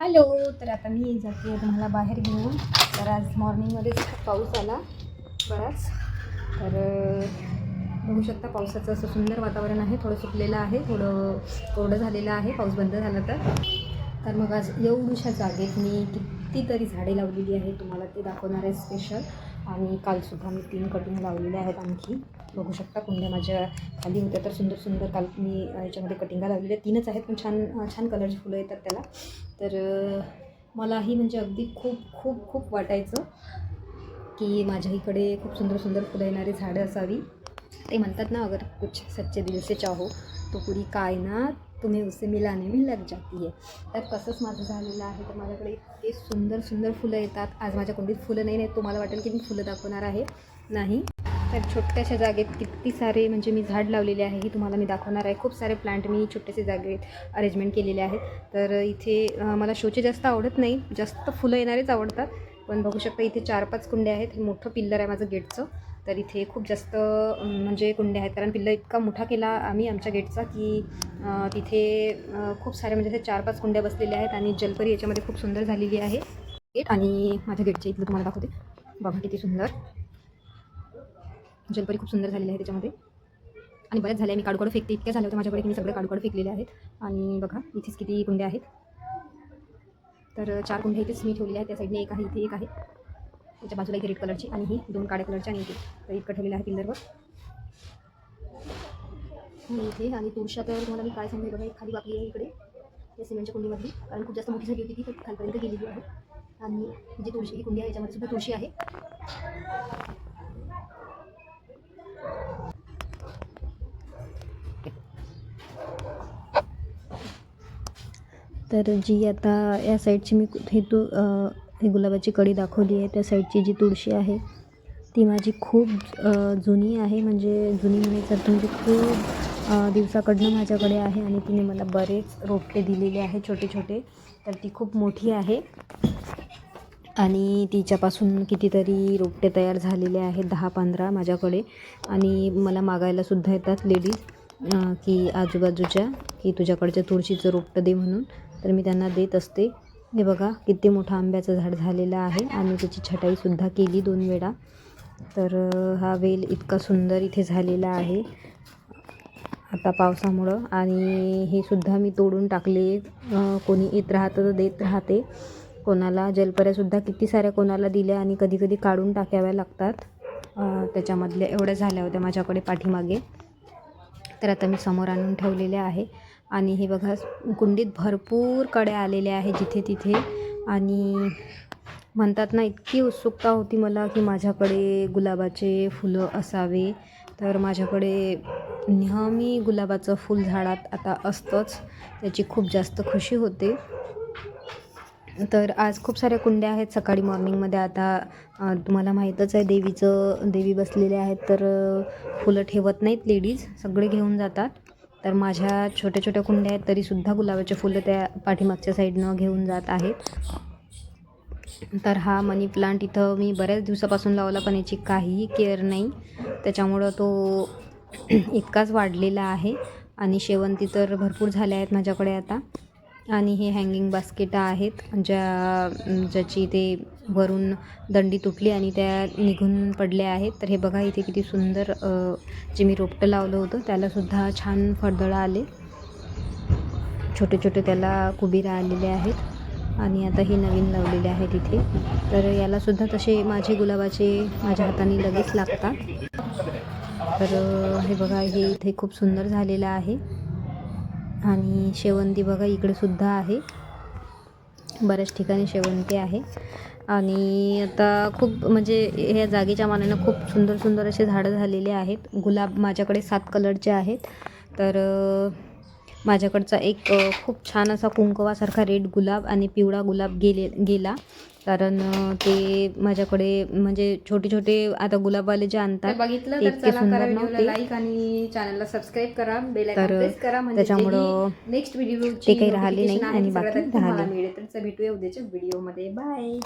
Hello. तर आता मी जाते तुम्हाला बाहेर घेऊन. तर आज मॉर्निंगमध्ये खूप पाऊस आला बराच. तर बघू शकता पावसाचं असं सुंदर वातावरण आहे. थोडं सुकलेलं आहे, थोडं कोरडं झालेलं आहे पाऊस बंद झाला तर मग आज एवढ्याशा जागेत मी कितीतरी झाडे लावलेली आहे, तुम्हाला ते दाखवणार आहे स्पेशल. आणि कालसुद्धा मी 3 कटिंग लावलेल्या आहेत. आणखी बघू शकता कुंड्या माझ्या खाली होत्या तर सुंदर सुंदर काल मी याच्यामध्ये कटिंगा लावलेल्या 3च आहेत, पण छान छान कलरची फुलं येतात त्याला. तर मलाही म्हणजे अगदी खूप खूप खूप वाटायचं की माझ्या इकडे खूप सुंदर सुंदर फुलं येणारी झाडं असावी. ते म्हणतात ना, अगर कुछ सच्चे दिल से चाहो तो पूरी कायनात तुम्हें उसे मिलाने में लग जाती है. तर तसंच माझं झालेलं आहे. तर माझ्याकडे इतके सुंदर सुंदर फुलं येतात. आज माझ्या कुंडीत फुलं नाही तुम्हाला वाटेल की मी फुलं दाखवणार आहे, नाही. तर छोट्याशा जागेत किती सारे म्हणजे मी झाड लावलेले आहे हे तुम्हाला मी दाखवणार आहे. खूप सारे प्लांट मी छोटेसे जागेत अरेंजमेंट केलेले आहेत. तर इथे मला शोचे जास्त आवडत नाही, जास्त फुलं येणारेच आवडतात. पण बघू शकता इथे 4-5 कुंड्या आहेत. हे मोठं पिल्लर आहे माझं गेटचं. तर इथे खूप जास्त म्हणजे कुंड्या आहेत, कारण पिल्लर इतका मोठा केला आम्ही आमच्या गेटचा की तिथे खूप सारे म्हणजे असे 4-5 कुंड्या बसलेल्या आहेत. आणि जलपरी याच्यामध्ये खूप सुंदर झालेली आहे गेट. आणि माझ्या गेटच्या इथलं तुम्हाला दाखवते, बघा किती सुंदर जलपरी खूप सुंदर झालेली आहे त्याच्यामध्ये. आणि बऱ्याच झाल्या, मी काडूकाडू फेकते, इतक्या झाल्या होत्या माझ्याकडे की मी सगळे काडूकाडू फेकलेले आहेत. आणि बघा इथेच किती कुंड्या आहेत. तर 4 कुंड्या इथेच मी ठेवलेल्या आहेत. त्या साईडने एक आहे, इथे एक आहे, त्याच्या बाजूला इथे रेड कलरची आणि ही 2 काळ्या कलरची. आणि इथे तर इतकं ठेवलेलं आहे पिल्लरवर. आणि इथे आणि तुळशा तर तुम्हाला मी काय सांगते, बघा एक खाली वाकली आहे इकडे या सिमेंटच्या कुंडीमध्ये, कारण खूप जास्त मोठी झाली होती ती, तर खालपर्यंत गेलेली आहे. आणि जी तुळशी ही कुंडी आहे याच्यामध्ये सुद्धा तुळशी आहे. तर जी आता या साईडची मी ही गुलाबाची कडी दाखवली आहे, त्या साईडची जी तुळशी आहे ती माझी खूप जुनी आहे. म्हणजे जुनी म्हणायचं म्हणजे खूप दिवसाकडनं माझ्याकडे आहे. आणि तिने मला बरेच रोपटे दिलेले आहे छोटे छोटे. तर ती खूप मोठी आहे आणि तिच्यापासून कितीतरी रोपटे तयार झालेले आहेत, 10-15 माझ्याकडे. आणि मला मागायलासुद्धा येतात लेडीज की आजूबाजूच्या की तुझ्याकडच्या तुळशीचं रोपटं दे म्हणून. तर मी त्यांना देत असते. हे बघा किती मोठं आंब्याचं झाड झालेलं आहे आणि त्याची छटाईसुद्धा केली 2 वेळा. तर हा वेल इतका सुंदर इथे झालेला आहे आता पावसामुळं. आणि हे सुद्धा मी तोडून टाकले. कोणी येत राहतं तर देत राहते कोणाला. जलपऱ्यासुद्धा किती साऱ्या कोणाला दिल्या आणि कधी कधी काढून टाकाव्या लागतात. त्याच्यामधल्या एवढ्या झाल्या होत्या माझ्याकडे पाठीमागे. तर आता मी समोर आणून ठेवलेल्या आहे. आणि हे बघा कुंडीत भरपूर कड्या आलेल्या आहे जिथे तिथे. आणि म्हणतात ना, इतकी उत्सुकता होती मला की माझ्याकडे गुलाबाचे फुलं असावे. तर माझ्याकडे नेहमी गुलाबाचं फूल झाडात आता असतंच, त्याची खूप जास्त खुशी होते. तर आज खूप साऱ्या कुंड्या आहेत. सकाळी मॉर्निंगमध्ये आता तुम्हाला माहीतच आहे देवी बसलेले आहेत. तर फुलं ठेवत नाहीत लेडीज, सगळे घेऊन जातात. तर माझ्या छोट्या छोट्या कुंड्या आहेत तरीसुद्धा गुलाबाचे फुलं त्या पाठीमागच्या साईडनं घेऊन जात आहेत. तर हा मनी प्लांट इथं मी बऱ्याच दिवसापासून लावला, पण याची काहीही केअर नाही, त्याच्यामुळं तो इतकाच वाढलेला आहे. आणि शेवंती तर भरपूर झाल्या आहेत माझ्याकडे आता. आणि हे हँगिंग बास्केटा आहेत ज्याची ते वरून दंडी तुटली आणि त्या निघून पडल्या आहेत. तर हे बघा इथे किती सुंदर जे मी रोपटं लावलं होतं त्यालासुद्धा छान फळदळं आले, छोटे छोटे त्याला कुबीरा आलेले आहेत. आणि आता हे नवीन लावलेले आहेत इथे. तर यालासुद्धा तसे माझे गुलाबाचे माझ्या हाताने लगेच लागतात. तर हे बघा हे इथे खूप सुंदर झालेलं आहे. आणि शेवंती बघा इकडे सुद्धा आहे, बऱ्याच ठिकाणी शेवंती आहे. आणि आता खूप म्हणजे ह्या जागेच्या मानानं खूप सुंदर सुंदर असे झाडं झालेले आहेत. गुलाब माझ्याकडे 7 कलरचे आहेत. तर माझ्याकडचा एक खूप छान असा कुंकवासारखा रेड गुलाब आणि पिवळा गुलाब गेला, कारण ते माझ्याकडे म्हणजे छोटे छोटे आता गुलाबवाले जे आणतात बघितलं ते तर इतके चला सुंदर करा, व्हिडिओला नव्हते. लाईक आणि चॅनलला सबस्क्राईब करा, बेल आयकॉन प्रेस करा, म्हणजे त्याच्यामुळं नेक्स्ट व्हिडिओची ते काही राहिले नाही नोटिफिकेशन आहे आणि ती सगळ्यात बाकी आधी तुम्हाला राहिले. मिळेल. तर भेटूया उद्याच्या व्हिडिओमध्ये. बाय.